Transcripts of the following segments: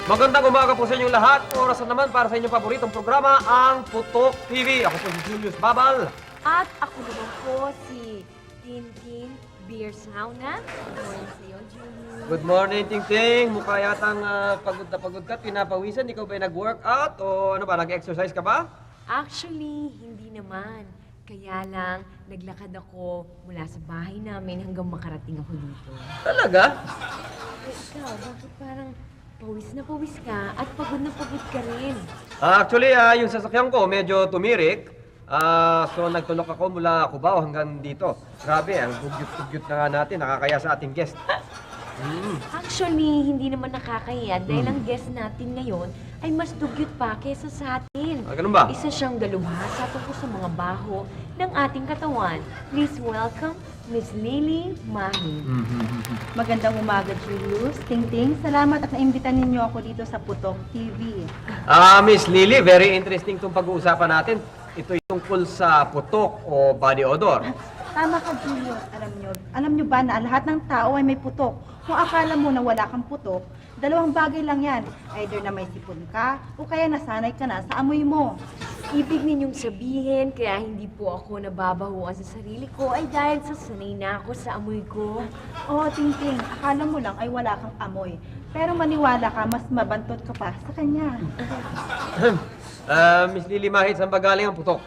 Magandang umaga po sa inyong lahat. Oras na naman para sa inyong paboritong programa, ang Putok TV. Ako po si Julius Babal. At ako naman po si Tintin Beer Sauna. Good morning sa iyo, Julius. Good morning, Ting Ting. Mukha yatang pagod na pagod ka, pinapawisan. Ikaw ba'y nag-workout o ano ba, nag-exercise ka ba? Actually, hindi naman. Kaya lang, naglakad ako mula sa bahay namin hanggang makarating ako dito. Talaga? Ikaw, bakit parang pawis na pawis ka at pagod na pagod ka rin? Actually, yung sasakyan ko medyo tumirik. So nagtulok ako mula Cubao hanggang dito. Grabe, ang dugyot-dugyot na nga natin. Nakakaya sa ating guest. Actually, hindi naman nakakahiya dahil ang guest natin ngayon ay mas dugyot pa kesa sa atin. Ganun ba? Isa siyang dalubhasa tungkol sa mga baho ng ating katawan. Please welcome Miss Lily Mahi. Magandang umaga, Julius. Ting-ting, salamat at naimbitan ninyo ako dito sa Putok TV. Miss Lily, very interesting itong pag-uusapan natin. Ito yung tungkol sa putok o body odor. Tama ka, Julius. Alam nyo ba na lahat ng tao ay may putok? Kung akala mo na wala kang putok, dalawang bagay lang yan. Either na may sipon ka o kaya nasanay ka na sa amoy mo. Ibig ninyong sabihin, kaya hindi po ako nababahuan sa sarili ko ay dahil sa sanay na ako sa amoy ko. Oo, Ting-ting, akala mo lang ay wala kang amoy. Pero maniwala ka, mas mabantot ka pa sa kanya. Miss Lily Mahit, saan ba galing ang putok?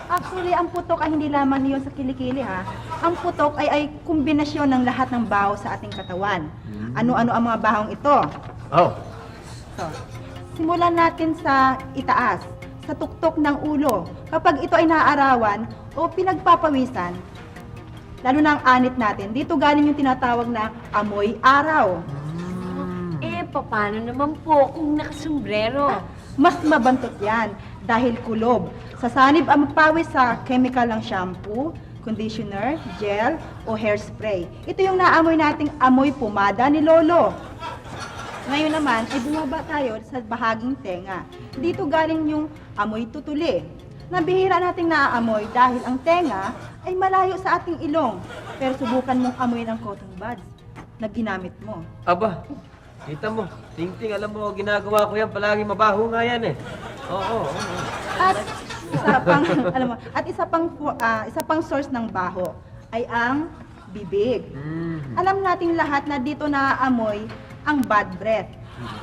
Actually, ang putok ay hindi lamang niyon sa kilikili, ha? Ang putok ay kombinasyon ng lahat ng baho sa ating katawan. Ano-ano ang mga bahong ito? Oh. So, simulan natin sa itaas, sa tuktok ng ulo. Kapag ito ay naaarawan o pinagpapawisan, lalo na ang anit natin, dito galing yung tinatawag na amoy araw. Paano naman po kung nakasombrero? Mas mabantot yan dahil kulob. Sasanib ang pawis sa chemical ng shampoo, conditioner, gel, o hairspray. Ito yung naamoy nating amoy pumada ni Lolo. Ngayon naman, ay bumaba tayo sa bahaging tenga. Dito galing yung amoy tutuli. Nabihira nating naaamoy dahil ang tenga ay malayo sa ating ilong. Pero subukan mong amoy ng cotton buds na ginamit mo. Aba, kita mo. Ting-ting, alam mo, ginagawa ko yan. Palagi mabaho nga yan eh. Oo. At isa pang alam mo, at isa pang source ng baho ay ang bibig. Alam nating lahat na dito naaamoy ang bad breath.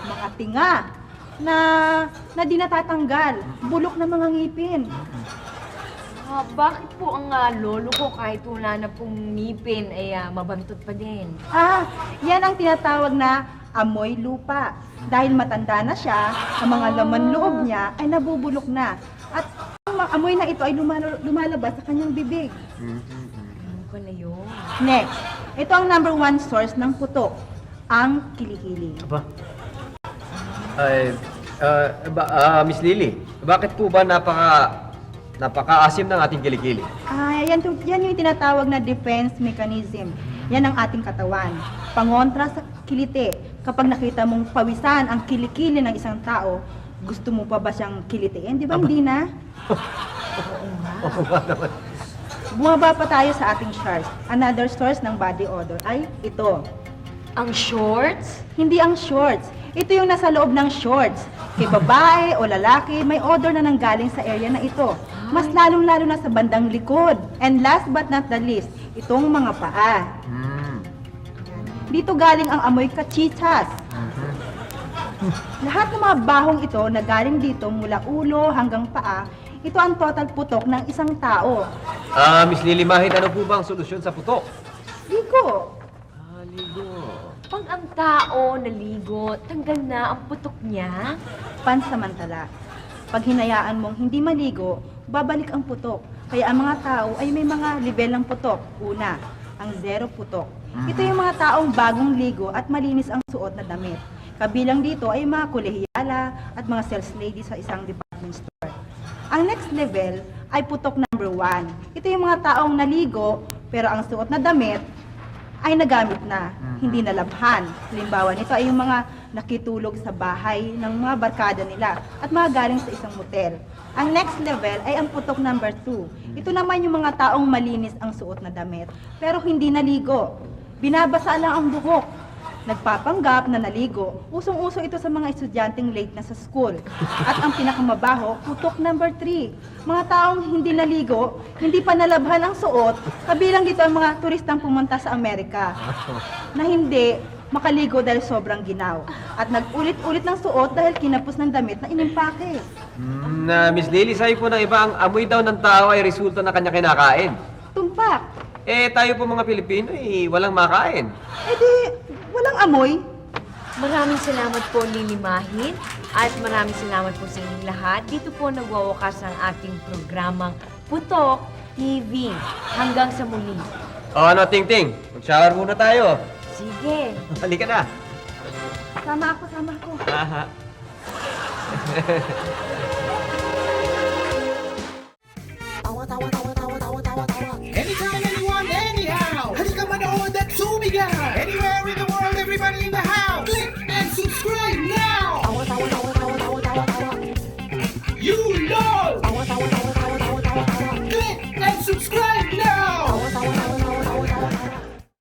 Mga tinga na di natatanggal, bulok na mga ngipin. Bakit po ang lolo ko kahit wala na pong ngipin ay mabantot pa din? Yan ang tinatawag na amoy lupa. Dahil matanda na siya, ang mga laman loob niya ay nabubulok na. At ang amoy na ito ay lumalabas sa kanyang bibig. Ano ko na yun? Next, ito ang number one source ng putok, ang kilikili. Aba. Miss Lily, bakit po ba napaka-asim ng ating kilikili? Yan yung tinatawag na defense mechanism. Yan ang ating katawan. Pangontra sa kilite. Kapag nakita mong pawisan ang kilikili ng isang tao, gusto mo pa ba siyang kilitiin? Di ba hindi na? Oo nga naman. Bumaba pa tayo sa ating shorts. Another source ng body odor ay ito. Ang shorts? Hindi ang shorts. Ito yung nasa loob ng shorts. Kay babae o lalaki, may odor na nanggaling sa area na ito. Mas lalong-lalo na sa bandang likod. And last but not the least, itong mga paa. Dito galing ang amoy kachichas. Lahat ng mga bahong ito na galing dito mula ulo hanggang paa, ito ang total putok ng isang tao. Miss Lily Mahit, ano po ba ang solusyon sa putok? Ligo. Ligo. Pag ang tao naligo, tanggal na ang putok niya? Pansamantala. Pag hinayaan mong hindi maligo, babalik ang putok. Kaya ang mga tao ay may mga level ng putok. Una, ang zero putok. Ito yung mga taong bagong ligo at malinis ang suot na damit. Kabilang dito ay mga kolehiyala at mga sales lady sa isang department store. Ang next level ay putok number 1. Ito yung mga taong naligo pero ang suot na damit ay nagamit na, hindi nalabhan. Halimbawa nito ay yung mga nakitulog sa bahay ng mga barkada nila at mga galing sa isang motel. Ang next level ay ang putok number 2. Ito naman yung mga taong malinis ang suot na damit pero hindi naligo. Binabasa lang ang buhok. nagpapanggap na naligo. Usong-uso ito sa mga estudyanteng late na sa school. At ang pinakamabaho, putok number 3. Mga taong hindi naligo, hindi pa nalabhan ang suot, kabilang dito ang mga turistang pumunta sa Amerika na hindi makaligo dahil sobrang ginaw. At nag-ulit-ulit ng suot dahil kinapos ng damit na inimpake. Miss Lily, sabi po ng iba, ang amoy daw ng tao ay resulta ng kanya kinakain. Tumpak. Tayo po mga Pilipino, walang makain. Eh di, walang amoy. Maraming salamat po, Lily Mahin. At maraming salamat po sa inyong lahat. Dito po nagwawakas ang ating programang Putok TV. Hanggang sa muli. O ano, Ting Ting? Mag-shower muna tayo. Sige. Halika na. Sama ako. Aha. Anytime, anyone, anyhow. Halika manood at sumigaw. Anywhere in the world, everybody in the house. Click and subscribe now. You know.